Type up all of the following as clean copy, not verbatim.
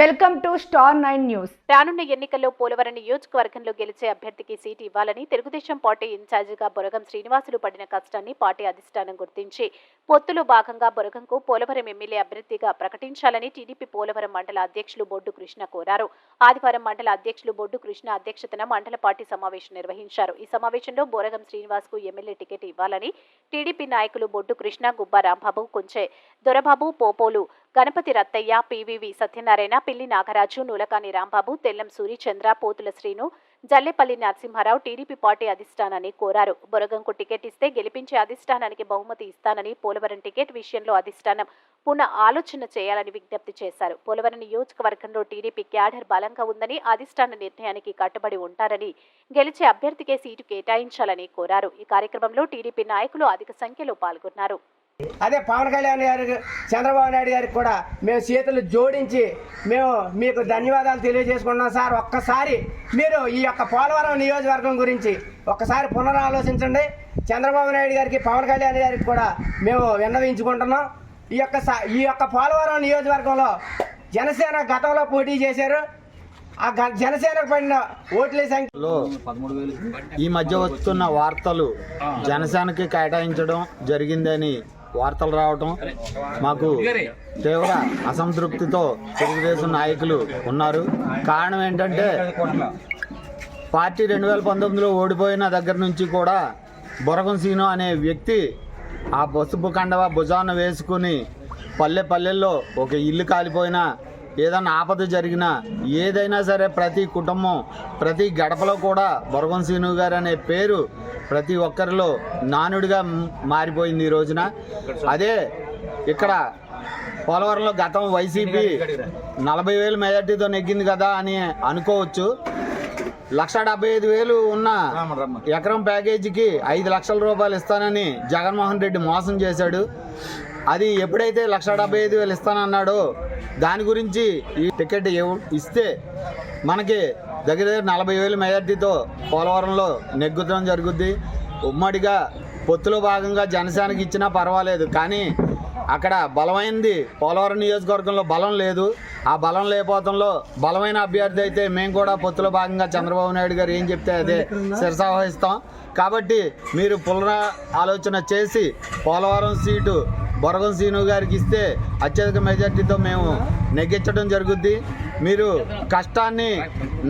Welcome to star 9 news. రానున్న ఎన్నికల్లో పోలవరం నియోజకవర్గంలో గెలిచే అభ్యర్థికి సీటు ఇవ్వాలని తెలుగుదేశం పార్టీ ఇన్ఛార్జిగా బొరగం శ్రీనివాసులు పడిన కష్టాన్ని పార్టీ అధిష్టానం గుర్తించి పొత్తులో భాగంగా బొరగంకు పోలవరం ఎమ్మెల్యే అభ్యర్థిగా ప్రకటించాలని టీడీపీ పోలవరం మండల అధ్యక్షులు బొడ్డు కృష్ణ కోరారు. ఆదివారం మండల అధ్యక్షులు బొడ్డు కృష్ణ అధ్యక్షతన మండల పార్టీ సమావేశం నిర్వహించారు. ఈ సమావేశంలో బొరగం శ్రీనివాస్ కు ఎమ్మెల్యే టికెట్ ఇవ్వాలని టీడీపీ నాయకులు బొడ్డు కృష్ణ, గుబ్బా రాంబాబు, కొంచె దొరబాబు, పోపోలు గణపతి రత్తయ్య, పివివి సత్యనారాయణ, పిల్లి నాగరాజు, నూలకాని రాంబాబు, తెల్లం సూరిచంద్ర, పోతుల శ్రీను, జల్లెపల్లి నరసింహారావు టీడీపీ పార్టీ అధిష్టానాన్ని కోరారు. బొరగంకు టికెట్ ఇస్తే గెలిపించే అధిష్టానానికి బహుమతి ఇస్తానని, పోలవరం టికెట్ విషయంలో అధిష్టానం పునః ఆలోచన చేయాలని విజ్ఞప్తి చేశారు. పోలవరం నియోజకవర్గంలో టీడీపీ క్యాడర్ బలంగా ఉందని, అధిష్టాన నిర్ణయానికి కట్టుబడి ఉంటారని, గెలిచే అభ్యర్థికే సీటు కేటాయించాలని కోరారు. ఈ కార్యక్రమంలో టీడీపీ నాయకులు అధిక సంఖ్యలో పాల్గొన్నారు. అదే పవన్ కళ్యాణ్ గారు, చంద్రబాబు నాయుడు గారికి కూడా మేము చేతులు జోడించి మేము మీకు ధన్యవాదాలు తెలియజేసుకుంటున్నాం సార్. ఒక్కసారి మీరు ఈ యొక్క పోలవరం నియోజకవర్గం గురించి ఒక్కసారి పునరాలోచించండి. చంద్రబాబు నాయుడు గారికి, పవన్ కళ్యాణ్ గారికి కూడా మేము విన్నవించుకుంటున్నాం. ఈ యొక్క పోలవరం నియోజకవర్గంలో జనసేన గతంలో పోటీ చేశారు. ఆ జనసేనకు పడిన ఓట్ల సంఖ్యలో ఈ మధ్య వస్తున్న వార్తలు జనసేనకి కేటాయించడం జరిగిందని వార్తలు రావటం మాకు తీవ్ర అసంతృప్తితో తెలుగుదేశం నాయకులు ఉన్నారు. కారణం ఏంటంటే పార్టీ 2019లో ఓడిపోయిన దగ్గర నుంచి కూడా బొరగం సీను అనే వ్యక్తి ఆ పసుపు కండవ భుజాన వేసుకుని పల్లెల్లో ఒక ఇల్లు కాలిపోయినా, ఏదన్నా ఆపద జరిగినా, ఏదైనా సరే ప్రతి కుటుంబం, ప్రతి గడపలో కూడా బొరగం సీను గారు అనే పేరు ప్రతి ఒక్కరిలో నానుడిగా మారిపోయింది ఈ రోజున. అదే ఇక్కడ పోలవరంలో గతం వైసీపీ 40,000 మెజార్టీతో నెగ్గింది కదా అని అనుకోవచ్చు. 1,75,000 ఉన్న ఎకరం ప్యాకేజీకి 5 లక్షల రూపాయలు ఇస్తానని జగన్మోహన్ రెడ్డి మోసం చేశాడు. అది ఎప్పుడైతే 1,75,000 ఇస్తానన్నాడో దాని గురించి ఈ టికెట్ ఇస్తే మనకి దగ్గర 40,000 మెజార్టీతో పోలవరంలో నెగ్గుతడం జరుగుద్ది. ఉమ్మడిగా పొత్తులో భాగంగా జనసేనకి ఇచ్చినా పర్వాలేదు, కానీ అక్కడ బలమైనది పోలవరం నియోజకవర్గంలో బలం లేదు. ఆ బలం లేకపోవడంలో బలమైన అభ్యర్థి అయితే మేము కూడా పొత్తులో భాగంగా చంద్రబాబు నాయుడు గారు ఏం చెప్తే అదే శిరసావహిస్తాం. కాబట్టి మీరు పునరా ఆలోచన చేసి పోలవరం సీటు బొరగం సీను గారికి ఇస్తే అత్యధిక మెజార్టీతో మేము నెగ్గించడం జరుగుద్ది. మీరు కష్టాన్ని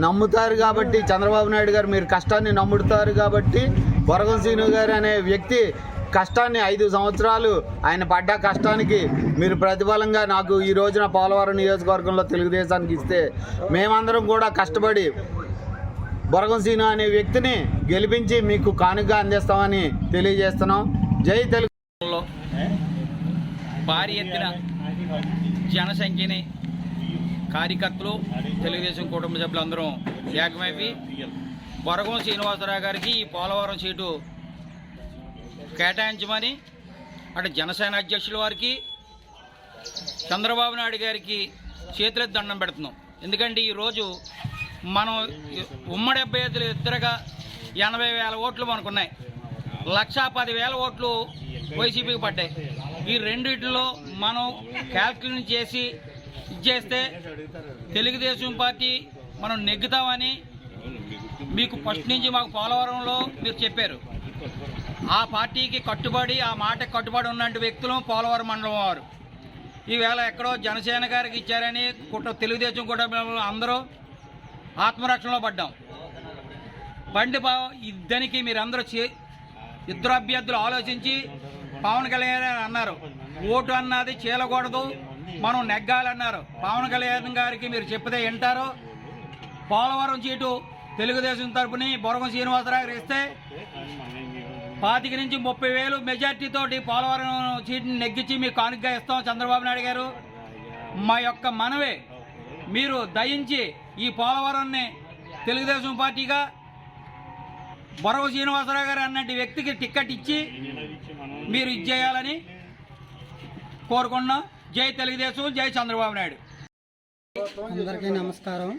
నమ్ముతారు కాబట్టి, చంద్రబాబు నాయుడు గారు మీరు కష్టాన్ని నమ్ముతారు కాబట్టి, బొరగం సీను గారు అనే వ్యక్తి కష్టాన్ని 5 సంవత్సరాలు ఆయన పడ్డ కష్టానికి మీరు ప్రతిఫలంగా నాకు ఈ రోజున పోలవరం నియోజకవర్గంలో తెలుగుదేశానికి ఇస్తే మేమందరం కూడా కష్టపడి బొరగం సీను అనే వ్యక్తిని గెలిపించి మీకు కానుకగా అందిస్తామని తెలియజేస్తున్నాం. జై తెలుగు. భారీ ఎత్తున జనసంఖ్యని కార్యకర్తలు, తెలుగుదేశం కుటుంబ సభ్యులందరూ ఏకమైపి బొరగం శ్రీనివాసరావు గారికి ఈ పోలవరం సీటు కేటాయించమని అటు జనసేన అధ్యక్షుల వారికి, చంద్రబాబు నాయుడు గారికి చేతులెత్తి దండం పెడుతున్నాం. ఎందుకంటే ఈరోజు మనం ఉమ్మడి అభ్యర్థులు ఇద్దరుగా 80,000 ఓట్లు మనకున్నాయి. 1,10,000 ఓట్లు వైసీపీకి పడ్డాయి. ఈ రెండిట్లో మనం క్యాల్కులేట్ చేసి ఇచ్చేస్తే తెలుగుదేశం పార్టీ మనం నెగ్గుతామని మీకు ఫస్ట్ నుంచి మాకు పోలవరంలో మీరు చెప్పారు. ఆ పార్టీకి కట్టుబడి, ఆ మాటకి కట్టుబడి ఉన్నటువంటి వ్యక్తులు పోలవరం మండలం వారు ఈవేళ ఎక్కడో జనసేన గారికి ఇచ్చారని తెలుగుదేశం కుటుంబంలో అందరూ ఆత్మరక్షణలో పడ్డాం. దానికి మీరందరూ ఇద్దరు అభ్యర్థులు ఆలోచించి పవన్ కళ్యాణ్ అన్నారు, ఓటు అన్నది చీలకూడదు, మనం నెగ్గాలన్నారు. పవన్ కళ్యాణ్ గారికి మీరు చెప్పితే వింటారో. పోలవరం సీటు తెలుగుదేశం తరపుని బొరగం శ్రీనివాసరావు ఇస్తే 25,000 నుంచి 30,000 మెజార్టీతోటి పోలవరం సీటుని నెగ్గించి మీకు కానుకగా ఇస్తాం. చంద్రబాబు నాయుడు గారు మా యొక్క మనవే, మీరు దయించి ఈ పోలవరాన్ని తెలుగుదేశం పార్టీగా బొరగం శ్రీనివాసరావు గారు అన్నటి వ్యక్తికి టికెట్ ఇచ్చి మీరు ఇచ్చేయాలని కోరుకున్నాం. జై తెలుగుదేశం, జై చంద్రబాబు నాయుడు. అందరికీ నమస్కారం.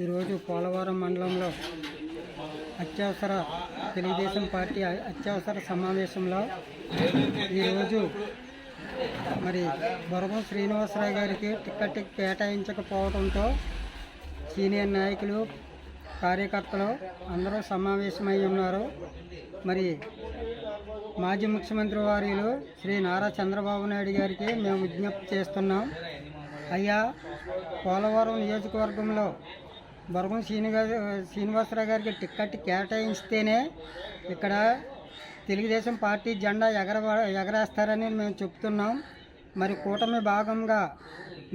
ఈరోజు పోలవరం మండలంలో తెలుగుదేశం పార్టీ అత్యవసర సమావేశంలో ఈరోజు మరి బొరగం శ్రీనివాసరావు గారికి టికెట్ కేటాయించకపోవడంతో సీనియర్ నాయకులు కార్యకర్తలు అందరూ సమావేశమై ఉన్నారు. మరి మాజీ ముఖ్యమంత్రి వర్యులు శ్రీ నారా చంద్రబాబు నాయుడు గారికి మేము విజ్ఞప్తి చేస్తున్నాం. అయ్యా, పోలవరం నియోజకవర్గంలో బొరగం శ్రీనివాసరావు గారికి టికెట్ కేటాయిస్తేనే ఇక్కడ తెలుగుదేశం పార్టీ జెండా ఎగరేస్తారని మేము చెప్తున్నాం. మరి కూటమి భాగంగా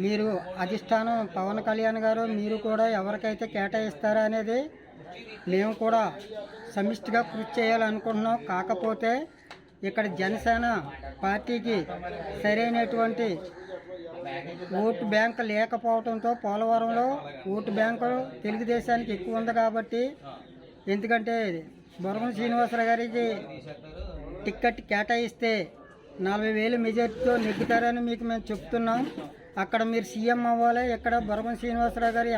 మీరు అధిష్టానం పవన్ కళ్యాణ్ గారు మీరు కూడా ఎవరికైతే కేటాయిస్తారో అనేది మేము కూడా సమిష్టిగా కృషి చేయాలనుకుంటున్నాం. కాకపోతే ఇక్కడ జనసేన పార్టీకి సరైనటువంటి ఓటు బ్యాంకు లేకపోవడంతో పోలవరంలో ఓటు బ్యాంకు తెలుగుదేశానికి ఎక్కువ ఉంది. కాబట్టి ఎందుకంటే బొరగం శ్రీనివాసరావు గారికి టికెట్ కేటాయిస్తే 40,000 మెజార్టీతో నెగ్గుతారని మీకు మేము చెప్తున్నాం. అక్కడ మీరు సీఎం అవ్వాలి. ఇక్కడ బొరగం శ్రీనివాసరావు గారు